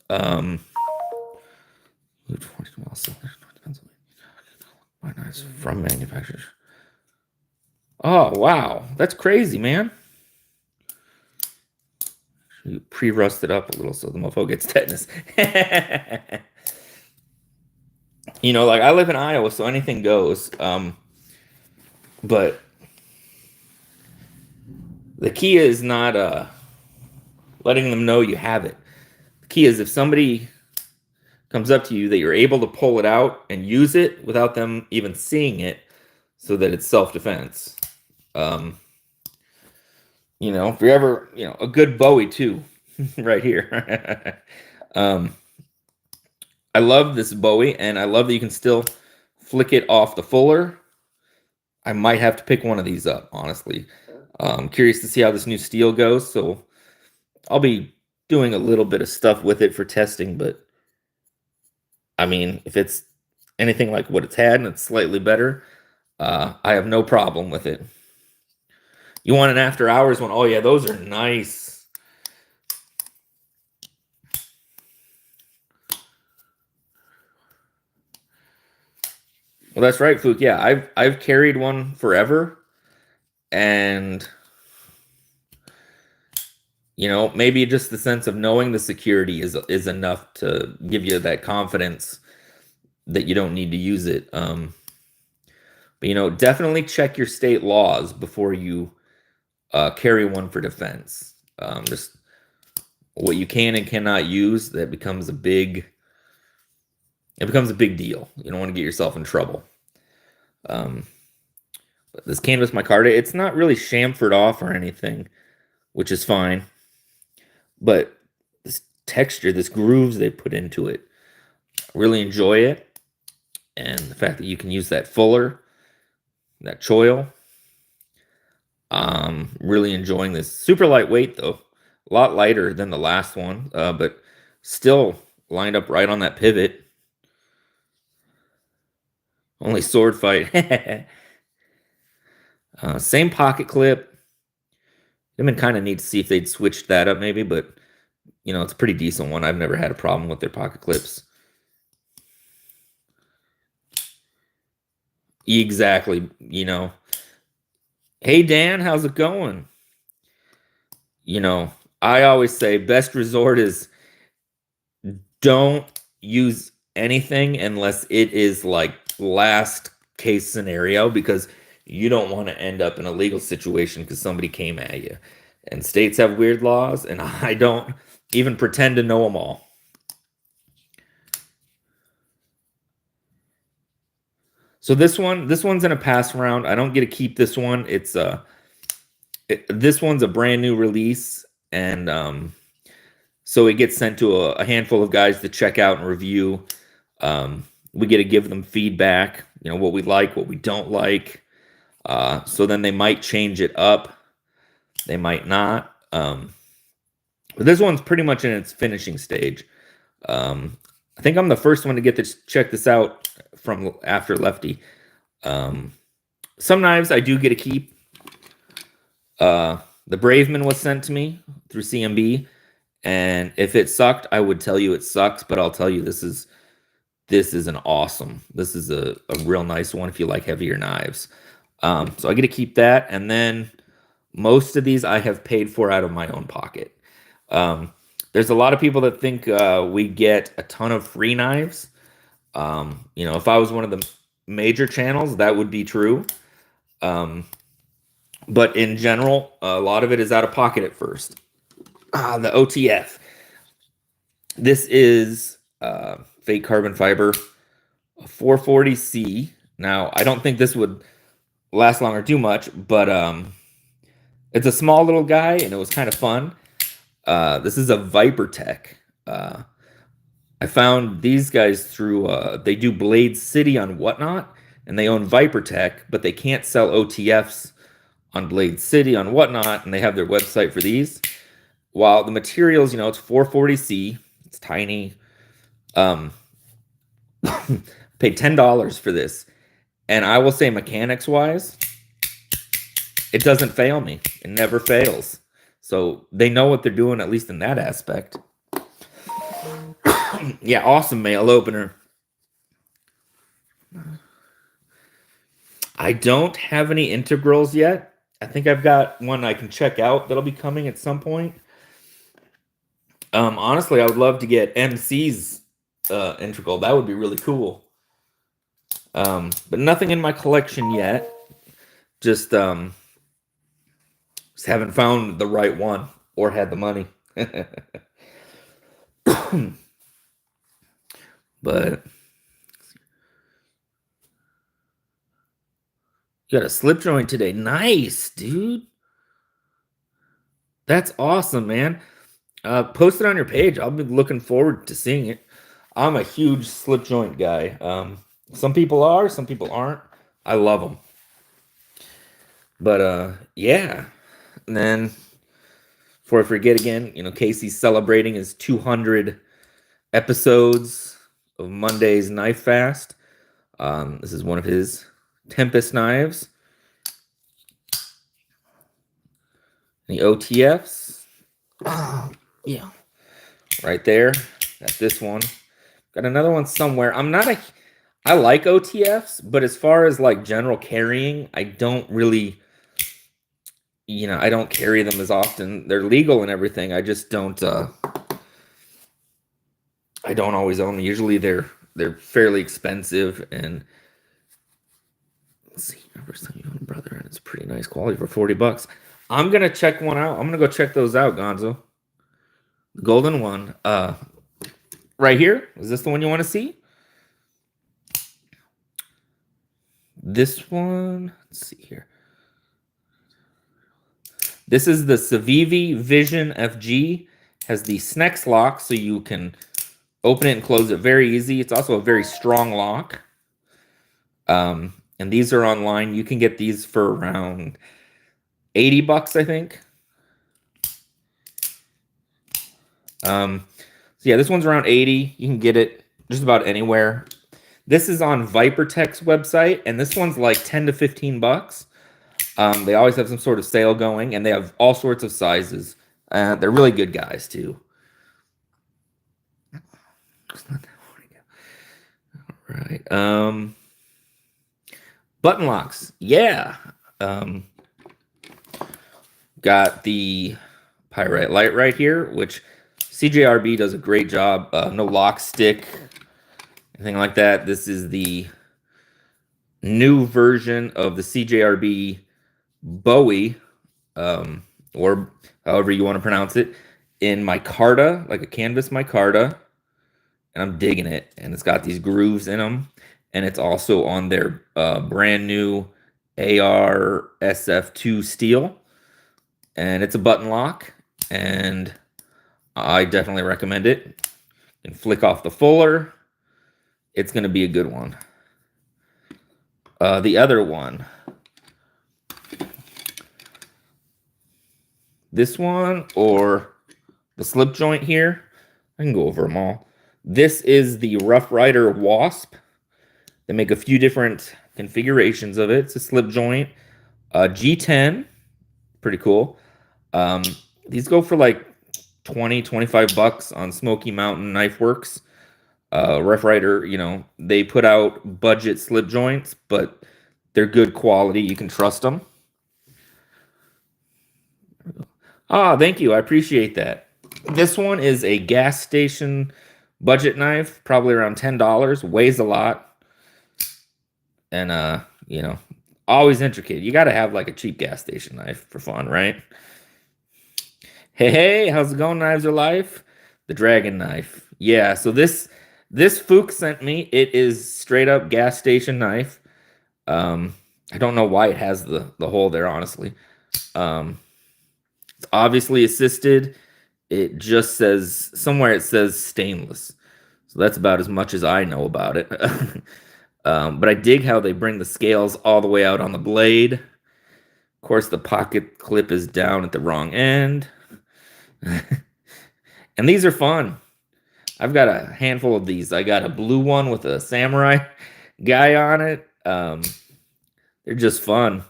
From manufacturers. Oh, wow. That's crazy, man. You pre-rust it up a little so the mofo gets tetanus. You know, like, I live in Iowa, so anything goes. But the key is not letting them know you have it. The key is if somebody comes up to you, that you're able to pull it out and use it without them even seeing it, so that it's self-defense. You know, if you're ever, you know, a good Bowie too, right here. I love this Bowie, and I love that you can still flick it off the fuller. I might have to pick one of these up, honestly. I'm curious to see how this new steel goes, so I'll be doing a little bit of stuff with it for testing, but I mean, if it's anything like what it's had and it's slightly better, I have no problem with it. You want an after hours one? Oh yeah, those are nice. Well, that's right, Fook. Yeah, I've carried one forever, and you know, maybe just the sense of knowing the security is enough to give you that confidence that you don't need to use it. But you know, definitely check your state laws before you carry one for defense. Just what you can and cannot use, that becomes a big deal. You don't want to get yourself in trouble. But this canvas micarta, it's not really chamfered off or anything, which is fine. But this texture, this grooves they put into it, I really enjoy it. And the fact that you can use that fuller, that choil, really enjoying this. Super lightweight though, a lot lighter than the last one, but still lined up right on that pivot. Only sword fight. Same pocket clip. I've been kind of neat to see if they'd switched that up maybe, but you know, it's a pretty decent one. I've never had a problem with their pocket clips. Exactly, you know. Hey Dan, how's it going? You know, I always say best resort is don't use anything unless it is like last case scenario, because you don't want to end up in a legal situation because somebody came at you. And states have weird laws, and I don't even pretend to know them all. So this one's in a pass round. I don't get to keep this one. It's this one's a brand new release, and so it gets sent to a handful of guys to check out and review. We get to give them feedback, you know, what we like, what we don't like. So then they might change it up. They might not. But this one's pretty much in its finishing stage. I think I'm the first one to get to check this out from after Lefty. Some knives I do get to keep. The Braveman was sent to me through CMB, and if it sucked, I would tell you it sucks, but I'll tell you this is an awesome. This is a real nice one if you like heavier knives. So I get to keep that, and then most of these I have paid for out of my own pocket. There's a lot of people that think we get a ton of free knives. You know, if I was one of the major channels, that would be true. But in general, a lot of it is out of pocket at first. The OTF. This is fake carbon fiber, a 440C. Now, I don't think this would last long or do much, but It's a small little guy, and it was kind of fun. This is a Viper Tech. I found these guys through, they do Blade City on Whatnot, and they own Viper Tech, but they can't sell OTFs on Blade City on Whatnot, and they have their website for these. While the materials, you know, it's 440C, it's tiny. Paid $10 for this, and I will say mechanics-wise, it doesn't fail me. It never fails. So they know what they're doing, at least in that aspect. Yeah, awesome mail opener. I don't have any integrals yet. I think I've got one I can check out that'll be coming at some point. Honestly, I would love to get MC's integral. That would be really cool. But nothing in my collection yet. Just haven't found the right one or had the money. But you got a slip joint today. Nice, dude. That's awesome, man. Post it on your page. I'll be looking forward to seeing it. I'm a huge slip joint guy. Some people are, some people aren't. I love them. But yeah. And then before I forget again, you know, Casey's celebrating his 200 episodes of Monday's Knife Fast. This is one of his Tempest knives. The OTFs. Yeah. Right there. Got this one. Got another one somewhere. I like OTFs, but as far as like general carrying, I don't really, you know, I don't carry them as often. They're legal and everything. I just don't, I don't always own them. Usually they're fairly expensive, and let's see, first time you own a brother, and it's pretty nice quality for $40. I'm gonna check one out. I'm gonna go check those out, Gonzo. The golden one. Right here. Is this the one you want to see? This one. Let's see here. This is the Civivi Vision FG. Has the Snex lock, so you can open it and close it very easy. It's also a very strong lock. And these are online. You can get these for around $80, I think. So yeah, this one's around 80. You can get it just about anywhere. This is on ViperTech's website, and this one's like 10 to 15 bucks. They always have some sort of sale going, and they have all sorts of sizes. They're really good guys too. All right. Button locks. Yeah. Got the Pyrite Light right here, which CJRB does a great job. No lock stick, anything like that. This is the new version of the CJRB Bowie, or however you want to pronounce it, in micarta, like a canvas micarta. And I'm digging it. And it's got these grooves in them. And it's also on their brand new AR SF2 steel. And it's a button lock. And I definitely recommend it. You can flick off the fuller. It's going to be a good one. The other one. This one or the slip joint here. I can go over them all. This is the Rough Rider Wasp. They make a few different configurations of it. It's a slip joint. G10. Pretty cool. These go for like 20, 25 bucks on Smoky Mountain Knife Works. Rough Rider, you know, they put out budget slip joints, but they're good quality. You can trust them. Ah, thank you. I appreciate that. This one is a gas station budget knife, probably around $10. Weighs a lot. And, you know, always intricate. You got to have like a cheap gas station knife for fun, right? Hey, how's it going, Knives of Life? The Dragon Knife. Yeah, so this Fook sent me. It is straight up gas station knife. I don't know why it has the hole there, honestly. It's obviously assisted. It just says, somewhere it says stainless. So that's about as much as I know about it. But I dig how they bring the scales all the way out on the blade. Of course, the pocket clip is down at the wrong end. And these are fun. I've got a handful of these. I got a blue one with a samurai guy on it. They're just fun.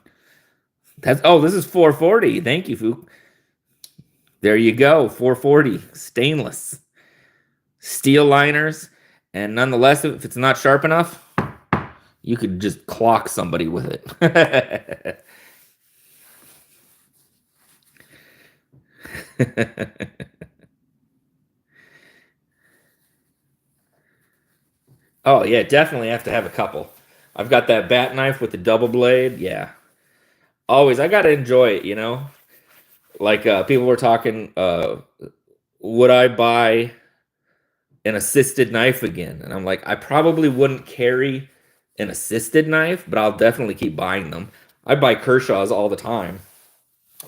This is 440. Thank you, Fook. There you go, 440, stainless. Steel liners, and nonetheless, if it's not sharp enough, you could just clock somebody with it. Oh, yeah, definitely have to have a couple. I've got that bat knife with the double blade. Yeah. Always. I got to enjoy it, you know? Like, people were talking, would I buy an assisted knife again? And I'm like, I probably wouldn't carry an assisted knife, but I'll definitely keep buying them. I buy Kershaw's all the time.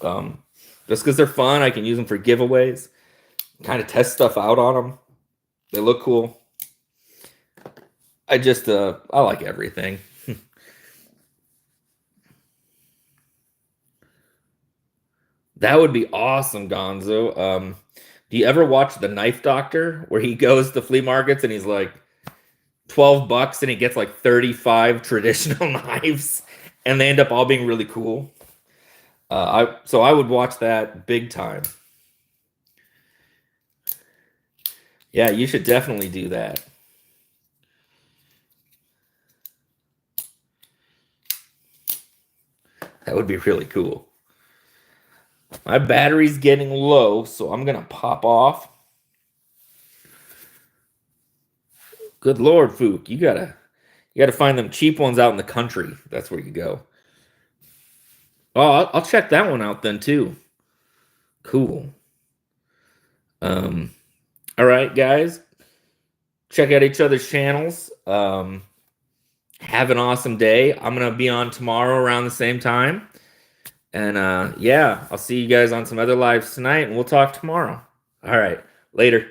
Just because they're fun. I can use them for giveaways. Kind of test stuff out on them. They look cool. I like everything. That would be awesome, Gonzo. Do you ever watch The Knife Doctor, where he goes to flea markets and he's like $12 and he gets like 35 traditional knives and they end up all being really cool? So I would watch that big time. Yeah, you should definitely do that. That would be really cool. My battery's getting low, so I'm gonna pop off. Good Lord, Fook, you gotta find them cheap ones out in the country. That's where you go. Oh, I'll check that one out then too. Cool. All right, guys. Check out each other's channels. Have an awesome day. I'm gonna be on tomorrow around the same time. And yeah, I'll see you guys on some other lives tonight, and we'll talk tomorrow. All right, later.